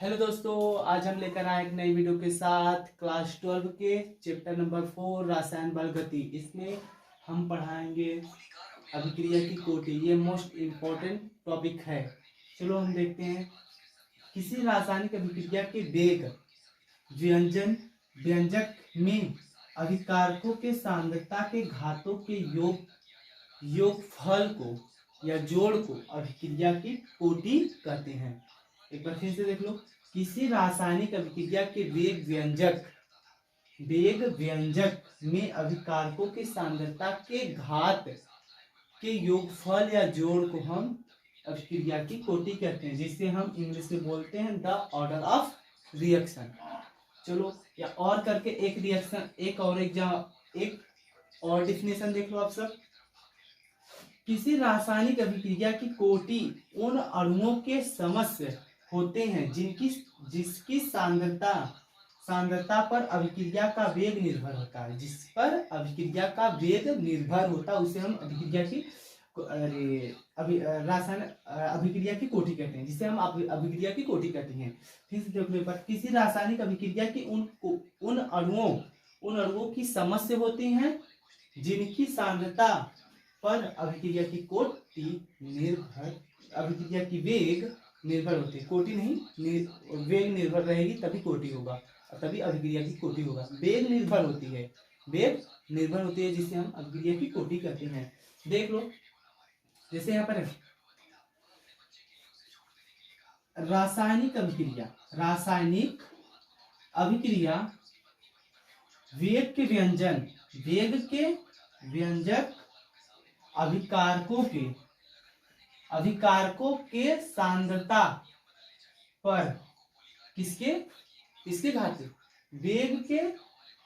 Hello दोस्तों, आज हम लेकर आए एक नई वीडियो के साथ क्लास 12 के चैप्टर नंबर 4 रसायन बल गति। इसमें हम पढ़ाएंगे अभिक्रिया की कोटि। ये मोस्ट इम्पोर्टेंट टॉपिक है। चलो हम देखते हैं। किसी रासायनिक अभिक्रिया के वेग व्यंजन व्यंजक में अभिकारकों के सांद्रता के घातों के योगफल को या जोड़ को अभिक्रिया की कोटि कहते हैं। एक बार फिर से देख लो। किसी रासायनिक अभिक्रिया के वेग व्यंजक में अभिकारकों की सांद्रता के घात के योगफल या जोड़ को हम अभिक्रिया की कोटि कहते हैं, जिसे हम इंग्लिश में बोलते हैं द ऑर्डर ऑफ रिएक्शन। चलो या और करके एक रिएक्शन एक और डेफिनेशन देख लो आप सब। किसी रासायनिक अभिक्रिया की कोटि उन अणुओं के समस्य होते हैं जिसकी सांद्रता पर अभिक्रिया का वेग निर्भर होता है। जिस पर अभिक्रिया का वेग निर्भर होता है उसे हम रासायनिक अभिक्रिया की कोटि कहते हैं, जिसे हम अभिक्रिया की कोटि कहते हैं। फिर से देख लो। किसी रासायनिक अभिक्रिया की उन अणुओं की समस्य होती हैं जिनकी सांद्रता पर अभिक्रिया की वेग निर्भर होती है। कोटि नहीं, वेग निर्भर रहेगी तभी कोटि होगा, तभी अभिक्रिया की कोटि होगा। वेग निर्भर होती है जिसे हम अभिक्रिया की कोटि कहते हैं। देख लो, जैसे यहाँ पर है रासायनिक अभिक्रिया वेग के व्यंजक अभिकारकों के सांद्रता पर किसके घाते वेग के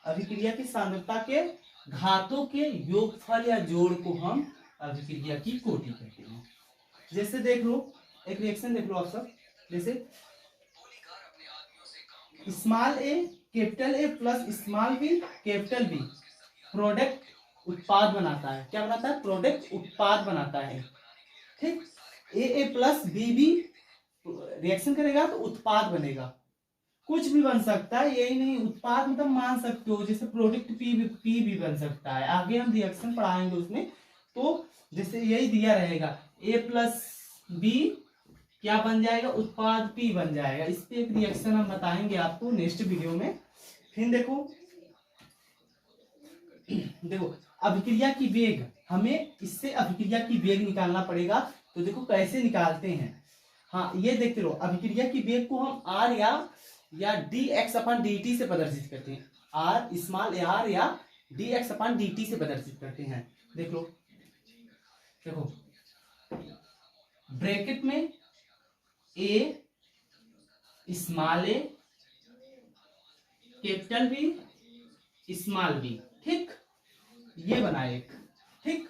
अभिक्रिया की सांद्रता के घातों के योगफल या जोड़ को हम अभिक्रिया की कोटि कहते हैं। जैसे देख लो, एक रिएक्शन देख लो आप सब। जैसे small A capital A plus small B capital B product उत्पाद बनाता है। क्या बनाता है? प्रोडक्ट उत्पाद बनाता है। ठीक, ए प्लस बी बी रिएक्शन करेगा तो उत्पाद बनेगा। कुछ भी बन सकता है, यही नहीं, उत्पाद मतलब मान सकते हो। जैसे प्रोडक्ट पी भी बन सकता है। आगे हम रिएक्शन पढ़ाएंगे उसमें, तो जैसे यही दिया रहेगा ए प्लस बी क्या बन जाएगा? उत्पाद पी बन जाएगा। इस पे एक रिएक्शन हम बताएंगे आपको नेक्स्ट वीडियो में। फिर देखो अभिक्रिया की वेग, हमें इससे अभिक्रिया की वेग निकालना पड़ेगा। तो देखो कैसे निकालते हैं। हाँ, ये देखते रहो। अभिक्रिया की वेग को हम आर या dx/dt से प्रदर्शित करते हैं। आर स्मॉल आर या dx/dt से प्रदर्शित करते हैं। देखो ब्रैकेट में ए small A capital B small B. ठीक, ये बना एक। ठीक,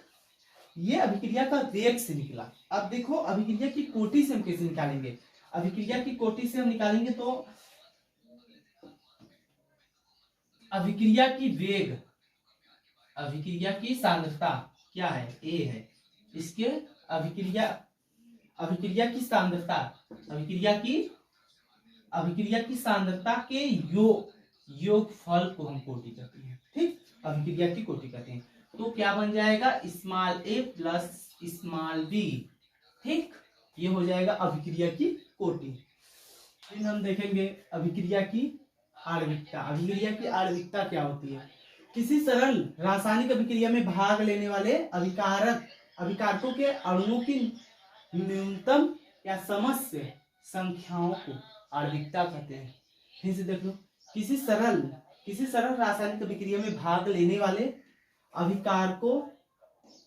ये अभिक्रिया का वेग से निकला। अब देखो अभिक्रिया की कोटि से हम कैसे निकालेंगे। अभिक्रिया की कोटि से हम निकालेंगे तो अभिक्रिया की सांद्रता क्या है? ए है। इसके अभिक्रिया की सांद्रता के योगफल को हम कोटि कहते हैं। ठीक, अभिक्रिया की कोटि कहते हैं। तो क्या बन जाएगा? स्मॉल ए प्लस स्मॉल बी। ठीक, ये हो जाएगा अभिक्रिया की कोटि। फिर हम देखेंगे अभिक्रिया की आणविकता। अभिक्रिया की आणविकता क्या होती है? किसी सरल रासायनिक अभिक्रिया में भाग लेने वाले अभिकारकों के अणुओं की न्यूनतम या समस्य संख्याओं को आणविकता कहते हैं। फिर से देख लो, किसी सरल रासायनिक अभिक्रिया में भाग लेने वाले अभिकारकों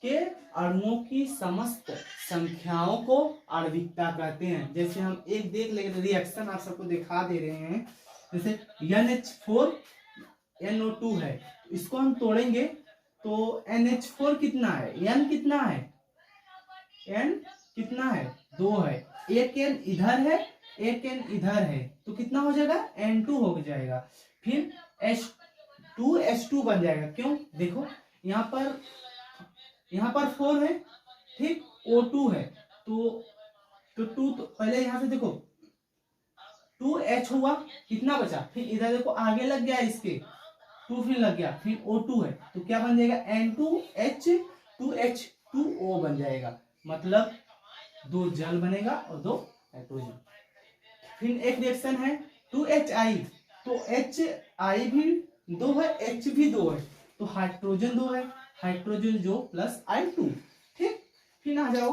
के अणुओं की समस्त संख्याओं को आणविकता कहते हैं। जैसे हम एक देख लेंगे, रिएक्शन आप सबको दिखा दे रहे हैं। जैसे NH4NO2 है, इसको हम तोड़ेंगे तो NH4 कितना है? N कितना है? N कितना है? 2 है। एक N इधर है, एक N इधर है, तो कितना हो जाएगा? N2 हो जाएगा। फिर H2 बन जाएगा। क्यों? देखो यहाँ पर 4 है। ठीक, O2 है, तो 2 तो पहले यहाँ से देखो 2H हुआ, कितना बचा, फिर इधर देखो आगे लग गया इसके 2, फिर लग गया, फिर O2 है तो क्या बन जाएगा N2H 2H2O बन जाएगा, मतलब 2 जल बनेगा और 2 हाइड्रोजन। फिर एक रिएक्शन है 2HI, तो HI भी 2 है, H भी 2 है, तो हाइड्रोजन 2 है, हाइड्रोजन जो प्लस I2। ठीक, फिर आ जाओ,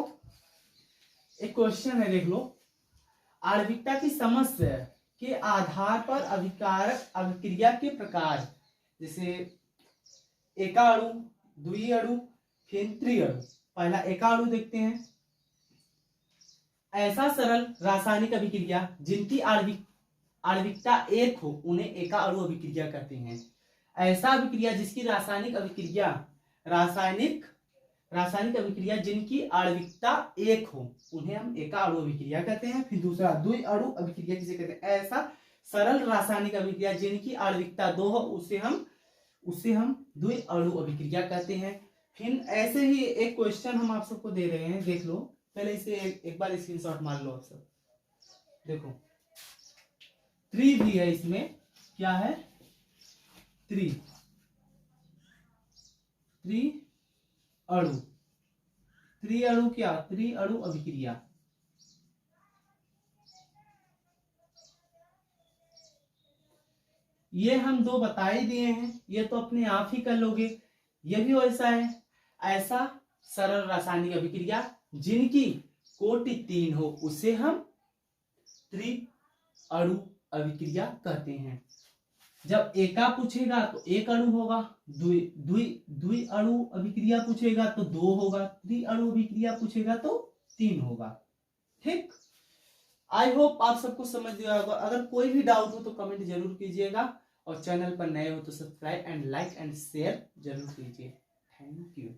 एक क्वेश्चन है देख लो, आणविकता की समस्या के आधार पर अभिकारक अभिक्रिया के प्रकार, जैसे एका अणु, द्वि अणु, फिर त्रि अणु। पहला एका अणु देखते हैं, ऐसा सरल रासायनिक अभिक्रिया जिनकी आणविकता 1 हो उन्हें एका अणु अभिक्रिया कहते हैं। ऐसा अभिक्रिया जिसकी रासायनिक अभिक्रिया जिनकी आणविकता 1 हो उन्हें हम एका अणु अभिक्रिया कहते हैं। फिर दूसरा द्वि अणु अभिक्रिया किसे कहते हैं, ऐसा सरल रासायनिक अभिक्रिया जिनकी आणविकता 2 हो उसे हम द्वि अणु अभिक्रिया कहते हैं। फिर ऐसे ही एक क्वेश्चन हम आप सबको दे रहे हैं, देख लो, पहले इसे एक बार स्क्रीनशॉट मार लो आप सब। देखो 3 भी है इसमें, क्या है 3 अणु, त्रिअणु क्या, त्रिअणु अभिक्रिया। ये हम 2 बता ही दिए हैं, ये तो अपने आप ही कर लोगे। ये भी वैसा है, ऐसा सरल रासायनिक अभिक्रिया जिनकी कोटि 3 हो उसे हम त्रिअणु अभिक्रिया कहते हैं। जब एका पूछेगा तो 1 अणु होगा, द्वि अणु अभिक्रिया पूछेगा तो 2 होगा, त्रिअणु अभिक्रिया पूछेगा तो 3 होगा। ठीक, आई होप आप सबको समझ गया होगा। अगर कोई भी डाउट हो तो कमेंट जरूर कीजिएगा, और चैनल पर नए हो तो subscribe and like and share जरूर कीजिए। Thank you.